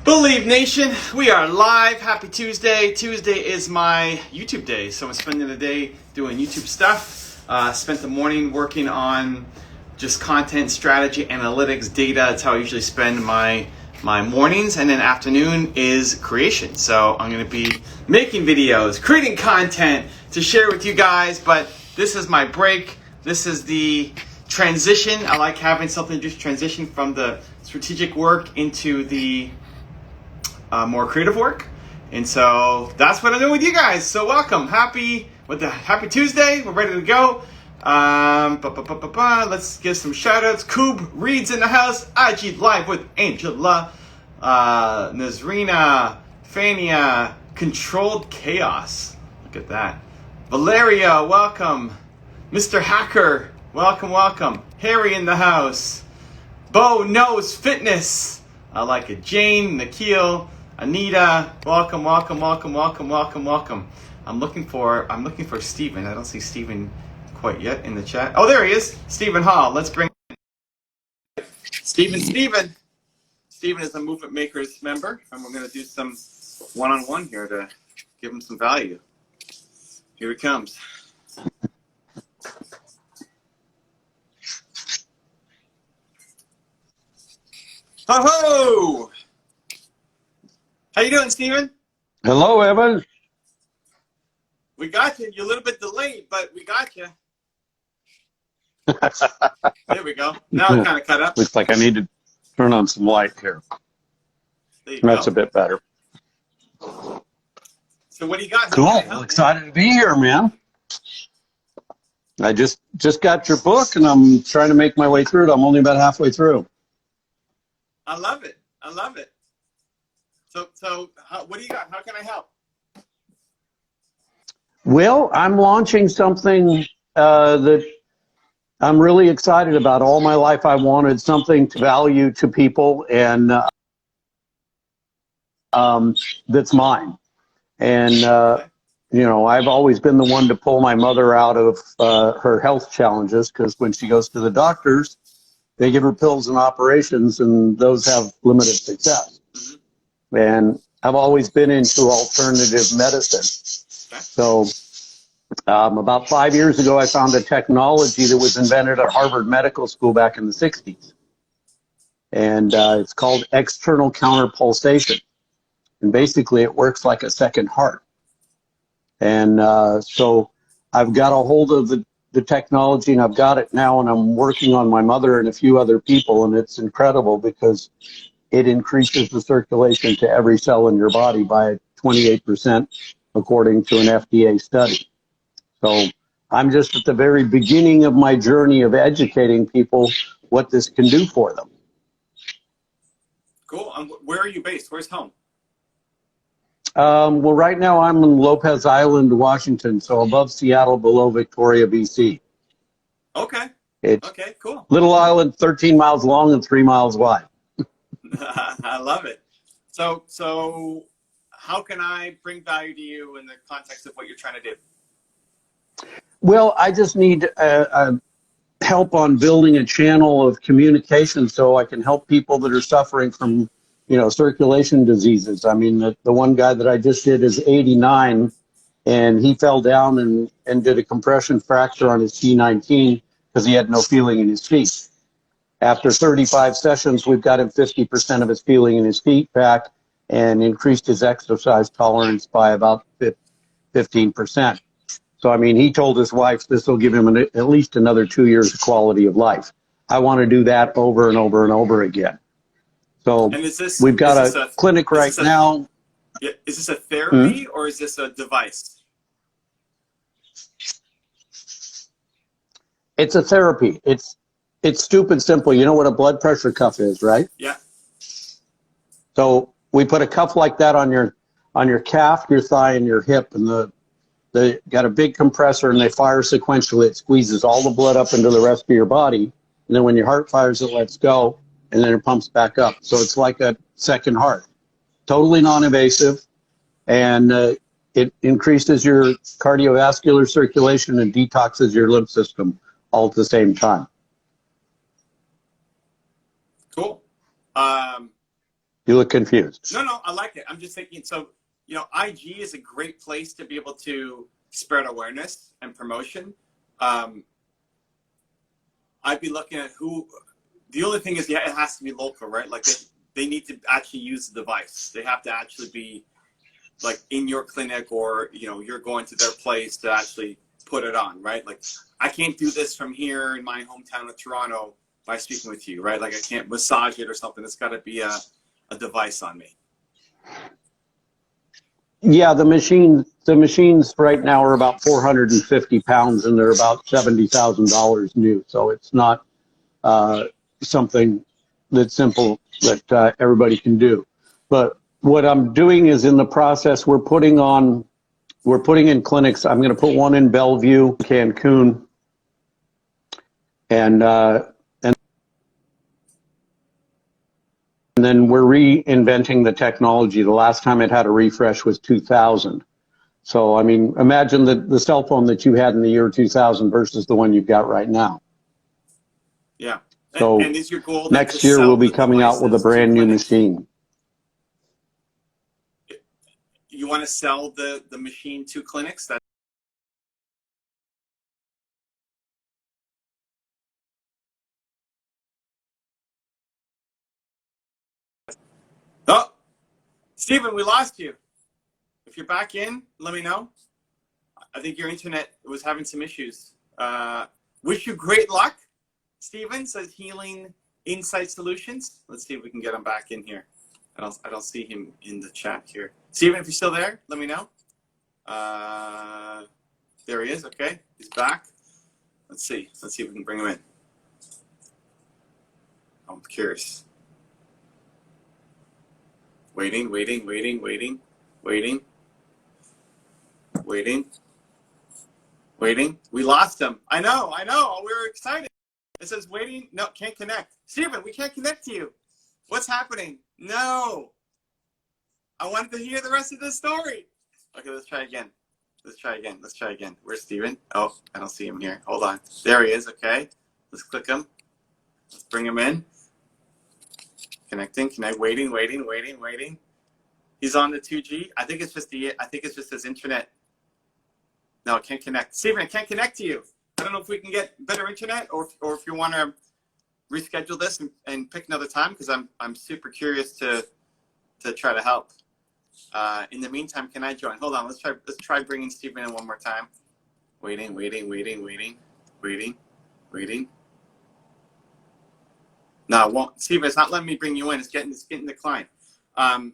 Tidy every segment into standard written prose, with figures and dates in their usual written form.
Believe Nation, we are live. Happy Tuesday. Tuesday is my YouTube day, so I'm spending the day doing YouTube stuff. Spent the morning working on just content, strategy, analytics, data. That's how I usually spend my mornings, and then afternoon is creation. So I'm going to be making videos, creating content to share with you guys, but this is my break. This is the transition. I like having something just transition from the strategic work into the more creative work, and so that's what I'm doing with you guys. So welcome, happy Tuesday. We're ready to go. Let's give some shout outs. Coob Reads in the house. IG Live with Angela, Nasrina, Fania, Controlled Chaos. Look at that. Valeria, welcome. Mr. Hacker, welcome. Harry in the house. Bo Knows Fitness. I like it. Jane, Nikhil, Anita, welcome. I'm looking for Steven. I don't see Steven quite yet in the chat. Oh, there he is. Steven Hall. Let's bring Steven. Steven is a Movement Makers member, and we're going to do some one-on-one here to give him some value. Here he comes. Ho-ho! How you doing, Steven? Hello, Evan. We got you. You're a little bit delayed, but we got you. There we go. Now it kind of cut up. Looks like I need to turn on some light here. That's a bit better. So what do you got? Cool. Well, excited to be here, man. I just got your book, and I'm trying to make my way through it. I'm only about halfway through. I love it. So what do you got? How can I help? Well, I'm launching something that I'm really excited about. All my life I wanted something to value to people, and that's mine. And, you know, I've always been the one to pull my mother out of her health challenges, because when she goes to the doctors, they give her pills and operations, and those have limited success. And I've always been into alternative medicine. So about 5 years ago, I found a technology that was invented at Harvard Medical School back in the 60s. And it's called external counter pulsation. And basically, it works like a second heart. And so I've got a hold of the technology, and I've got it now, and I'm working on my mother and a few other people, and it's incredible because it increases the circulation to every cell in your body by 28%, according to an FDA study. So I'm just at the very beginning of my journey of educating people what this can do for them. Cool. Where are you based? Where's home? Well, right now I'm in Lopez Island, Washington, so above Seattle, below Victoria, BC. Okay. It's okay, cool. Little island, 13 miles long and 3 miles wide. I love it. So how can I bring value to you in the context of what you're trying to do? Well, I just need help on building a channel of communication so I can help people that are suffering from, you know, circulation diseases. I mean, the one guy that I just did is 89, and he fell down and did a compression fracture on his T19 because he had no feeling in his feet. After 35 sessions, we've got him 50% of his feeling in his feet back and increased his exercise tolerance by about 15%. So, I mean, he told his wife this will give him at least another 2 years of quality of life. I want to do that over and over and over again. So we've got a clinic right now. Yeah, is this a therapy or is this a device? It's a therapy. It's stupid simple. You know what a blood pressure cuff is, right? Yeah. So we put a cuff like that on your calf, your thigh, and your hip, and they got a big compressor, and they fire sequentially. It squeezes all the blood up into the rest of your body, and then when your heart fires, it lets go, and then it pumps back up. So it's like a second heart. Totally non-invasive, and it increases your cardiovascular circulation and detoxes your lymph system all at the same time. Cool. You look confused. No, I like it. I'm just thinking, so, IG is a great place to be able to spread awareness and promotion. I'd be looking at the only thing is, yeah, it has to be local, right? Like they need to actually use the device. They have to actually be like in your clinic, or, you're going to their place to actually put it on, right? Like I can't do this from here in my hometown of Toronto by speaking with you, right? Like I can't massage it or something. It's got to be a device on me. Yeah, the machines right now are about 450 pounds, and they're about $70,000 new. So it's not something that's simple that everybody can do. But what I'm doing is, in the process, we're putting in clinics. I'm going to put one in Bellevue, Cancun, and then we're reinventing the technology. The last time it had a refresh was 2000. So, I mean, imagine the cell phone that you had in the year 2000 versus the one you've got right now. Yeah. So and is your goal next year we'll be coming out with a brand new machine. You want to sell the machine to clinics? Oh, Stephen, we lost you. If you're back in, let me know. I think your internet was having some issues. Wish you great luck. Stephen says Healing Insight Solutions. Let's see if we can get him back in here. I don't see him in the chat here. Stephen, if you're still there, let me know. There he is. Okay, he's back. Let's see if we can bring him in. I'm curious. Waiting. We lost him. I know. We were excited. It says waiting. No, can't connect. Stephen, we can't connect to you. What's happening? No. I wanted to hear the rest of the story. Okay, let's try again. Where's Stephen? Oh, I don't see him here. Hold on. There he is. Okay. Let's click him. Let's bring him in. Connecting. Waiting. He's on the 2G. I think it's just his internet. No, it can't connect. Stephen, I can't connect to you. I don't know if we can get better internet, or if you want to reschedule this and pick another time, because I'm super curious to try to help. In the meantime, can I join? Hold on. Let's try bringing Stephen in one more time. Waiting. No, it won't. Stephen, it's not letting me bring you in. It's getting declined. Why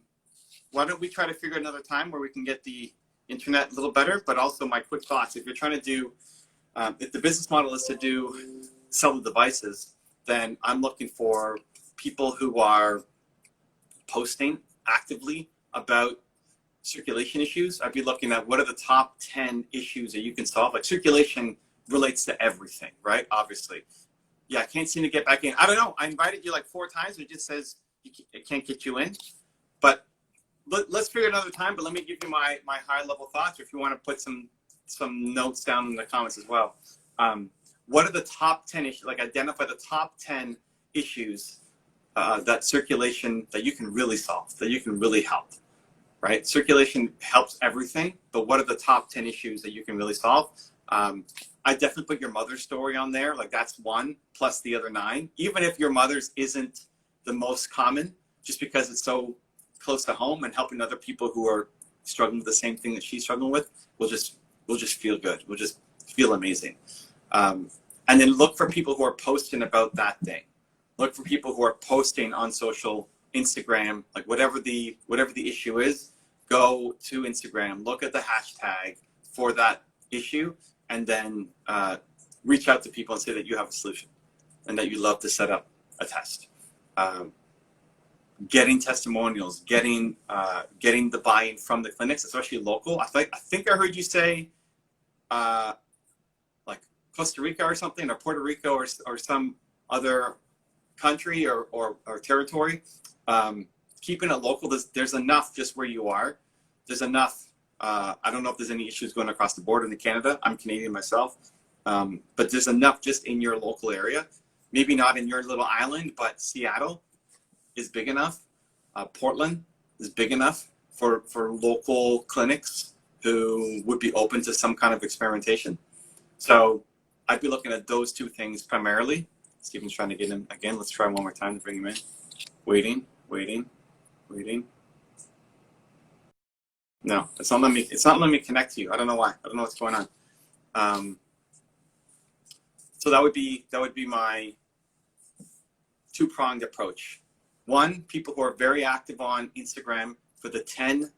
don't we try to figure another time where we can get the internet a little better? But also, my quick thoughts: if you're trying to do, if the business model is to sell the devices, then I'm looking for people who are posting actively about circulation issues. I'd be looking at what are the top 10 issues that you can solve. Like circulation relates to everything, right? Obviously. Yeah, I can't seem to get back in. I don't know. I invited you like 4 times. It just says it can't get you in. But let's figure another time. But let me give you my high level thoughts, or if you want to put some notes down in the comments as well. What are the top 10 issues? Like identify the top 10 issues that circulation that you can really solve, that you can really help. Right? Circulation helps everything, but what are the top 10 issues that you can really solve? I definitely put your mother's story on there. Like that's one plus the other 9. Even if your mother's isn't the most common, just because it's so close to home and helping other people who are struggling with the same thing that she's struggling with, we'll just feel good. We'll just feel amazing. And then look for people who are posting about that thing. Look for people who are posting on social, Instagram, like whatever the issue is, go to Instagram, look at the hashtag for that issue, and then reach out to people and say that you have a solution and that you'd love to set up a test. Getting testimonials, getting the buy-in from the clinics, especially local. I think I heard you say like Costa Rica or something, or Puerto Rico, or some other country or territory. Keeping it local, there's enough just where you are. There's enough. I don't know if there's any issues going across the border into Canada. I'm Canadian myself. But there's enough just in your local area. Maybe not in your little island, but Seattle is big enough. Portland is big enough for local clinics who would be open to some kind of experimentation. So I'd be looking at those two things primarily. Stephen's trying to get him again. Let's try one more time to bring him in. Waiting. No, it's not letting me connect to you. I don't know why. I don't know what's going on. So that would be my two-pronged approach. One, people who are very active on Instagram for the 10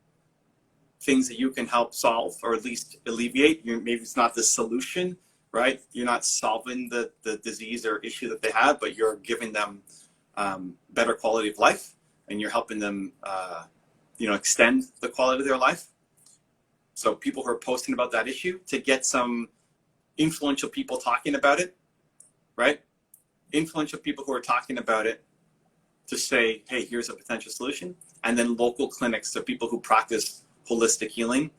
things that you can help solve or at least alleviate. Maybe it's not the solution, right? You're not solving the disease or issue that they have, but you're giving them better quality of life, and you're helping them extend the quality of their life. So people who are posting about that issue, to get some influential people talking about it, right? Influential people who are talking about it to say, hey, here's a potential solution. And then local clinics, so people who practice holistic healing,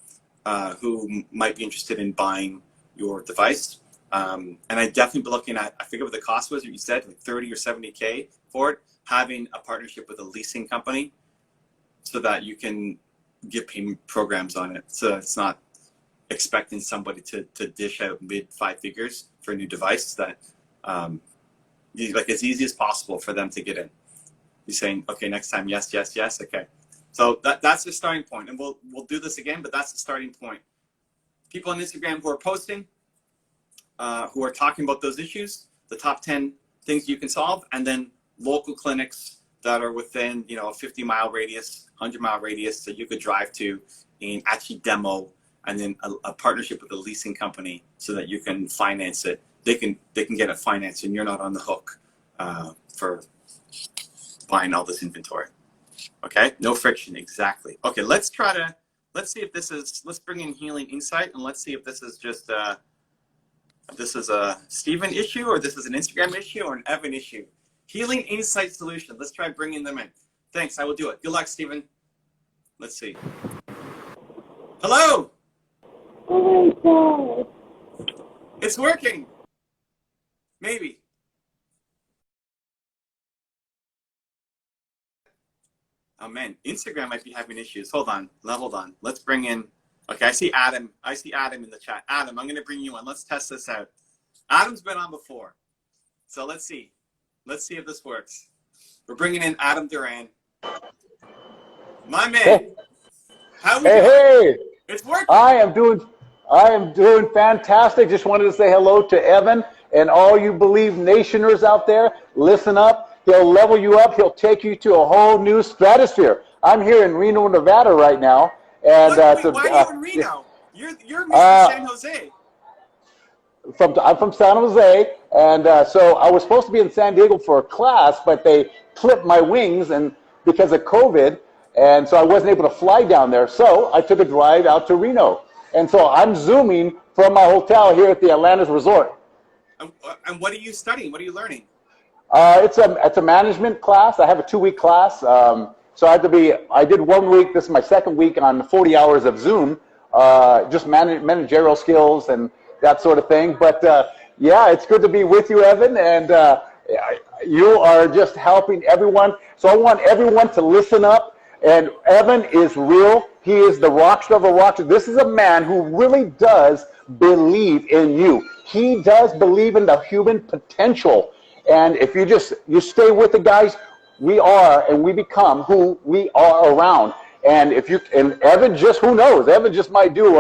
who might be interested in buying your device. And I'd definitely be looking at, I forget what the cost was, you said, like 30 or 70K for it, having a partnership with a leasing company so that you can give payment programs on it. So it's not expecting somebody to dish out mid 5 figures for a new device, that like as easy as possible for them to get in. You're saying, okay, next time, yes, okay. So that's the starting point, and we'll do this again, but that's the starting point. People on Instagram who are posting, who are talking about those issues, the top 10 things you can solve, and then local clinics that are within a 50-mile radius, 100-mile radius that you could drive to and actually demo, and then a partnership with a leasing company so that you can finance it. They can get it financed, and you're not on the hook for buying all this inventory. Okay, no friction, exactly. Okay, let's see if this is, let's bring in Healing Insight, and let's see if this is just this is a Stephen issue, or this is an Instagram issue, or an Evan issue. Healing Insight Solution. Let's try bringing them in. Thanks, I will do it. Good luck, Stephen. Let's see. Hello. Oh my God. It's working. Maybe. Oh man, Instagram might be having issues. Hold on. Let's bring in. Okay, I see Adam. In the chat. Adam, I'm going to bring you on. Let's test this out. Adam's been on before, so let's see. Let's see if this works. We're bringing in Adam Duran. My man. Hey. How we doing? Hey. It's working. I am doing fantastic. Just wanted to say hello to Evan and all you Believe Nationers out there. Listen up. He'll level you up. He'll take you to a whole new stratosphere. I'm here in Reno, Nevada right now. And why are you in Reno? You're Mr. San Jose. I'm from San Jose, and so I was supposed to be in San Diego for a class, but they clipped my wings and because of COVID, and so I wasn't able to fly down there. So I took a drive out to Reno, and so I'm Zooming from my hotel here at the Atlantis Resort. And what are you studying? What are you learning? It's a management class. I have a 2-week class. So I did 1 week. This is my second week on 40 hours of Zoom, just managerial skills and that sort of thing. But yeah, it's good to be with you, Evan. And you are just helping everyone. So I want everyone to listen up. And Evan is real. He is the rock star of a rock star. This is a man who really does believe in you. He does believe in the human potential. And if you stay with the guys, we are and we become who we are around. And Evan who knows? Evan just might do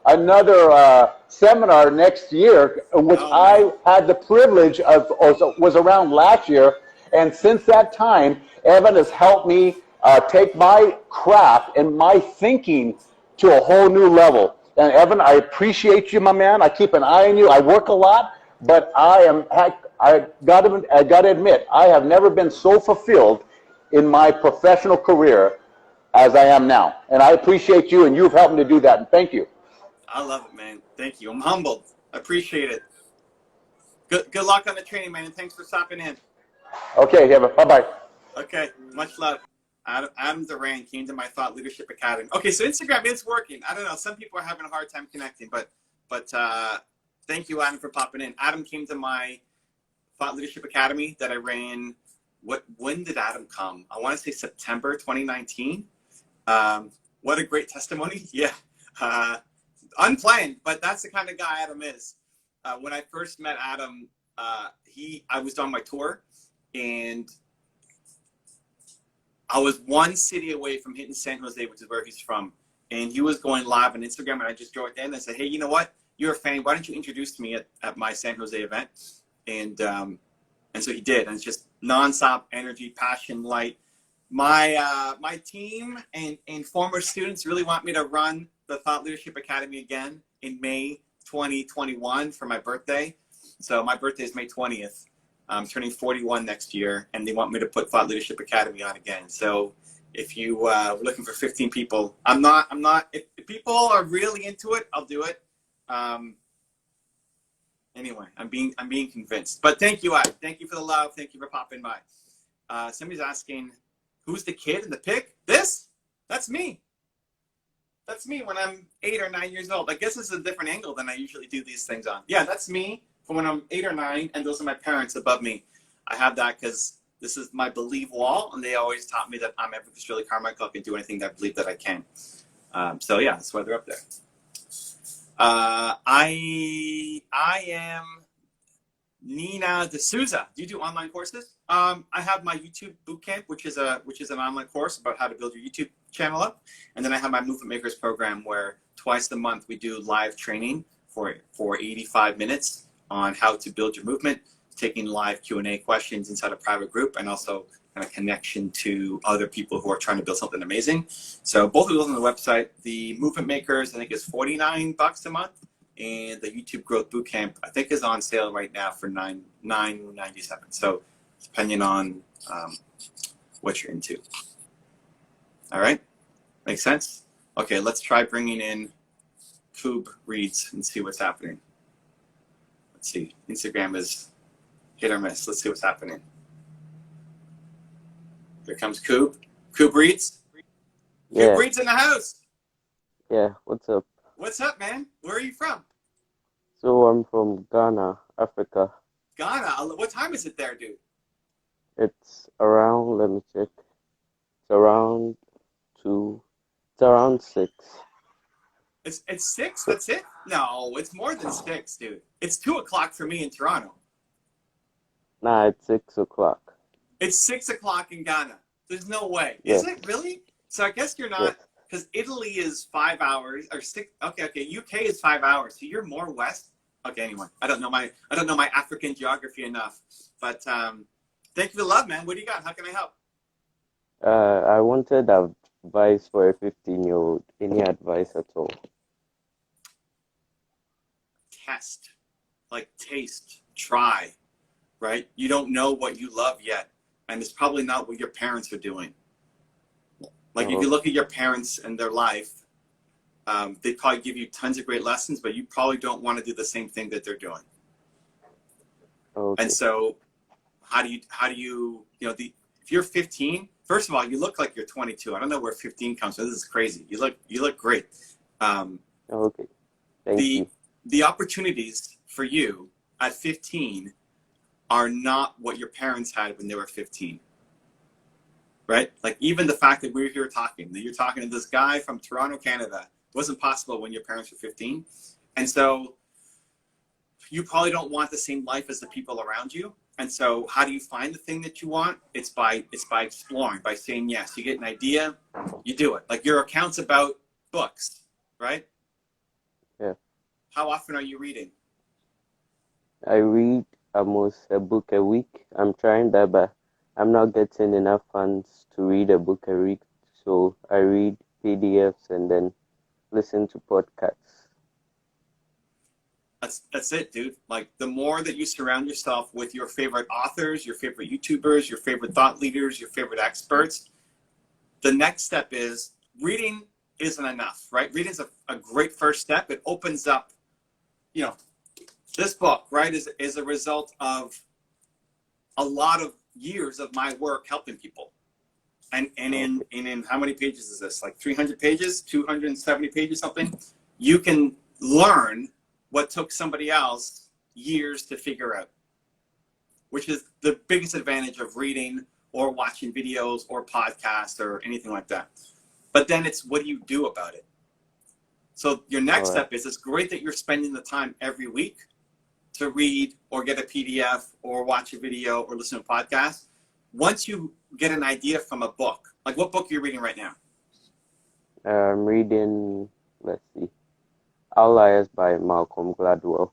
another seminar next year, which I had the privilege of, or was around last year. And since that time, Evan has helped me take my craft and my thinking to a whole new level. And Evan, I appreciate you, my man. I keep an eye on you. I work a lot, but I got to admit, I have never been so fulfilled in my professional career as I am now. And I appreciate you, and you've helped me to do that. And thank you. I love it, man. Thank you. I'm humbled. I appreciate it. Good luck on the training, man, and thanks for stopping in. Okay, Evan. Bye-bye. Okay, much love. Adam Duran came to my Thought Leadership Academy. Okay, so Instagram is working. I don't know. Some people are having a hard time connecting, but thank you, Adam, for popping in. Adam came to my Thought Leadership Academy that I ran when did Adam come? I want to say September 2019. What a great testimony. Yeah. Unplanned, but that's the kind of guy Adam is. When I first met Adam, I was on my tour, and I was one city away from hitting San Jose, which is where he's from. And he was going live on Instagram, and I just joined in and said, hey, you know what? You're a fan. Why don't you introduce me at my San Jose event? And so he did. And it's just nonstop energy, passion, light. My team and former students really want me to run the Thought Leadership Academy again in May 2021 for my birthday. So my birthday is May 20th. I'm turning 41 next year, and they want me to put Thought Leadership Academy on again. So if you are looking for 15 people, I'm not, if people are really into it, I'll do it. Anyway, I'm being convinced, but thank you. Thank you for the love. Thank you for popping by. Somebody's asking, who's the kid in the pic? That's me. That's me when I'm 8 or 9 years old. I guess it's a different angle than I usually do these things on. Yeah, that's me from when I'm 8 or 9, and those are my parents above me. I have that because this is my belief wall, and they always taught me that I'm ever Shirley Carmichael. I can do anything that I believe that I can. So yeah, that's why they're up there. I am Nina D'Souza. Do you do online courses? I have my YouTube bootcamp, which is an online course about how to build your YouTube channel up, and then I have my Movement Makers program where twice a month we do live training for 85 minutes on how to build your movement, taking live Q&A questions inside a private group, and also kind of connection to other people who are trying to build something amazing. So both of those on the website. The Movement Makers, I think, is $49 a month, and the YouTube Growth Bootcamp, I think, is on sale right now for $9.97. So depending on what you're into. All right, makes sense. Okay, let's try bringing in Coob Reads and see what's happening. Let's see. Instagram is hit or miss. Let's see what's happening. Here comes Coob. Coob Reads. Yeah. Coob Reads in the house. Yeah, what's up? What's up, man? Where are you from? So I'm from Ghana, Africa. Ghana. What time is it there, dude? It's around, let me check. It's around 2. It's around 6. It's 6? That's it? No, it's more than 6, dude. It's 2 o'clock for me in Toronto. Nah, it's 6 o'clock. It's 6 o'clock in Ghana. There's no way. Yes. Is it really? So I guess you're not, because Italy is 5 hours or 6. Okay. UK is 5 hours. So you're more west. Okay. Anyway, I don't know my African geography enough. But thank you for the love, man. What do you got? How can I help? I wanted advice for a 15-year-old. Any advice at all? Test, like taste, try, right? You don't know what you love yet, and it's probably not what your parents are doing. Like if you look at your parents and their life, they probably give you tons of great lessons, but you probably don't want to do the same thing that they're doing. Okay. And so how do you if you're 15, first of all, you look like you're 22. I don't know where 15 comes from. This is crazy. You look great. Okay. Thank you. The opportunities for you at 15 are not what your parents had when they were 15. Right? Like even the fact that we're here talking, that you're talking to this guy from Toronto, Canada, wasn't possible when your parents were 15. And so you probably don't want the same life as the people around you. And so how do you find the thing that you want? It's by exploring, by saying yes. You get an idea, you do it. Like your account's about books, right? Yeah. How often are you reading? I read almost a book a week. I'm trying that, but I'm not getting enough funds to read a book a week. So I read PDFs and then listen to podcasts. That's it, dude. Like the more that you surround yourself with your favorite authors, your favorite YouTubers, your favorite thought leaders, your favorite experts, the next step is reading isn't enough, right? Reading is a great first step. It opens up, this book, right, is a result of a lot of years of my work helping people. And in how many pages is this? Like 300 pages, 270 pages, something? You can learn what took somebody else years to figure out. which is the biggest advantage of reading or watching videos or podcasts or anything like that. But then it's, what do you do about it? So your next step is, it's great that you're spending the time every week to read or get a PDF or watch a video or listen to a podcast. Once you get an idea from a book, like what book are you reading right now? I'm reading, let's see, Outliers by Malcolm Gladwell.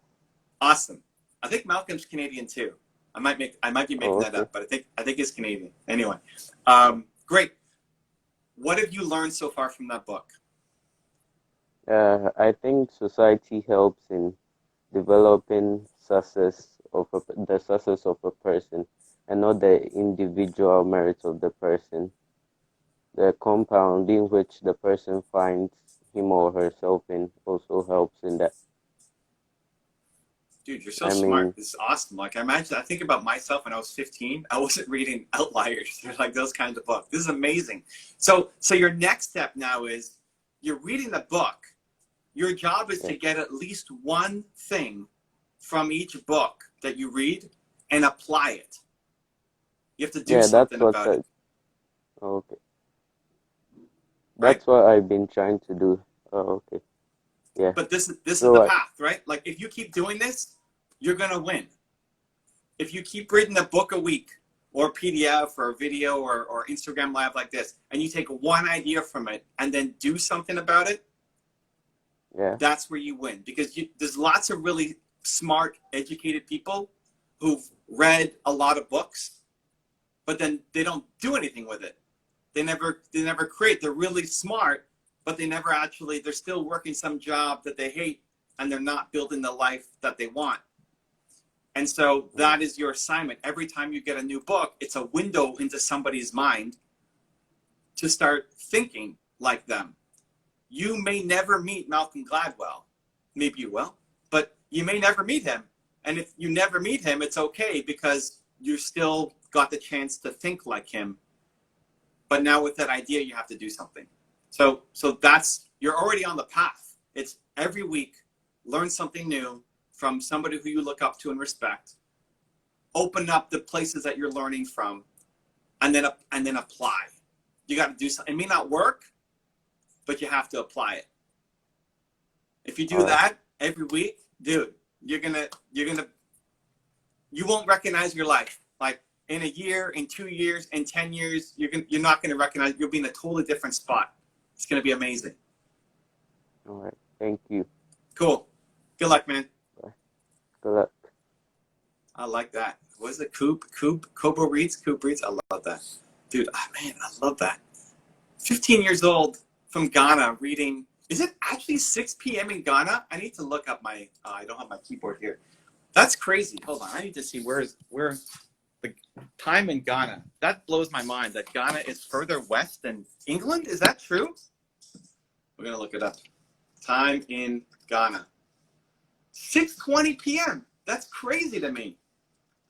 Awesome. I think Malcolm's Canadian too. I might be making that up, but I think it's Canadian. Anyway, great. What have you learned so far from that book? I think society helps in developing the success of a person, and not the individual merits of the person. The compound in which the person finds him or herself in also helps in that. Dude, you're so smart. This is awesome. Like, I think about myself when I was 15. I wasn't reading Outliers or like those kinds of books. This is amazing. So your next step now is, you're reading the book. Your job is to get at least one thing from each book that you read and apply it. You have to do something about it. Okay. That's what I've been trying to do. Oh, okay. Yeah. But this is the path, right? Like, if you keep doing this, you're going to win. If you keep reading a book a week, or PDF or a video or Instagram Live like this, and you take one idea from it and then do something about it, that's where you win. Because there's lots of really smart, educated people who've read a lot of books, but then they don't do anything with it. They never create. They're really smart, but they're still working some job that they hate, and they're not building the life that they want. And so that is your assignment. Every time you get a new book, it's a window into somebody's mind to start thinking like them. You may never meet Malcolm Gladwell. Maybe you will, but you may never meet him. And if you never meet him, it's okay, because you still got the chance to think like him. But now with that idea, you have to do something. So you're already on the path. It's every week, learn something new from somebody who you look up to and respect. Open up the places that you're learning from, and then apply. You got to do something. It may not work, but you have to apply it. If you do that every week, dude, you won't recognize your life. Like, in a year, in 2 years, in 10 years, you're not going to recognize. You'll be in a totally different spot. It's going to be amazing. All right. Thank you. Cool. Good luck, man. Good luck. I like that. What is it? Coob reads. I love that. Dude, man, I love that. 15 years old from Ghana reading. Is it actually 6 p.m. in Ghana? I need to look up I don't have my keyboard here. That's crazy. Hold on. I need to see where the time in Ghana. That blows my mind that Ghana is further west than England. Is that true? We're going to look it up. Time in Ghana. 6:20 p.m. That's crazy to me.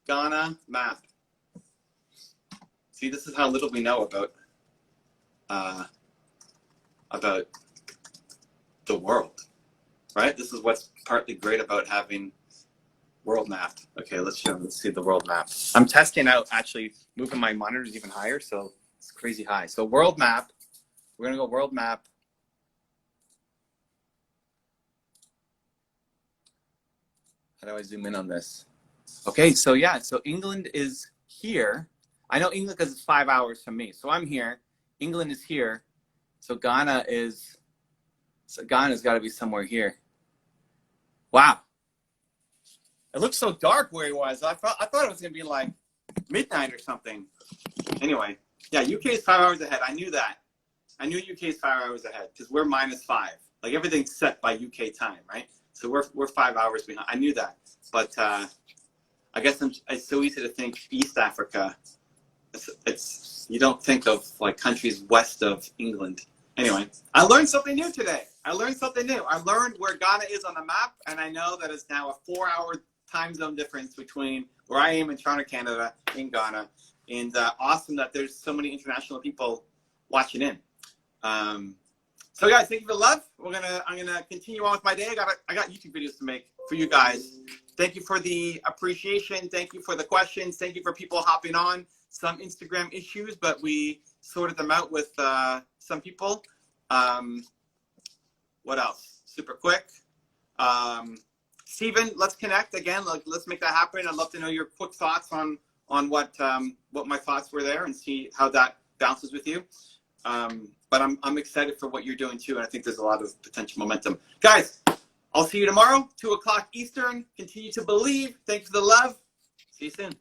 Ghana map. See, this is how little we know about the world, right? This is what's partly great about having world map. Okay, let's see the world map. I'm testing out, actually moving my monitors even higher, so it's crazy high. So world map, we're gonna go world map. How do I zoom in on this? Okay, so yeah, so England is here. I know England because it's 5 hours from me. So I'm here. England is here. So Ghana's got to be somewhere here. Wow. It looks so dark where he was. I thought it was going to be like midnight or something. Anyway, yeah, UK is 5 hours ahead. I knew that. I knew UK is 5 hours ahead because we're -5. Like, everything's set by UK time, right? So we're 5 hours behind. I knew that, but I guess it's so easy to think East Africa. It's you don't think of like countries west of England. Anyway, I learned something new today. I learned where Ghana is on the map, and I know that it's now a 4-hour time zone difference between where I am in Toronto, Canada, in Ghana, and awesome that there's so many international people watching in. So guys, thank you for the love. I'm gonna continue on with my day. I got YouTube videos to make for you guys. Thank you for the appreciation. Thank you for the questions. Thank you for people hopping on. Some Instagram issues, but we sorted them out with some people. What else? Super quick. Steven, let's connect again. Let's make that happen. I'd love to know your quick thoughts on what my thoughts were there and see how that bounces with you. But I'm excited for what you're doing too, and I think there's a lot of potential momentum. Guys, I'll see you tomorrow, 2 o'clock Eastern. Continue to believe. Thanks for the love. See you soon.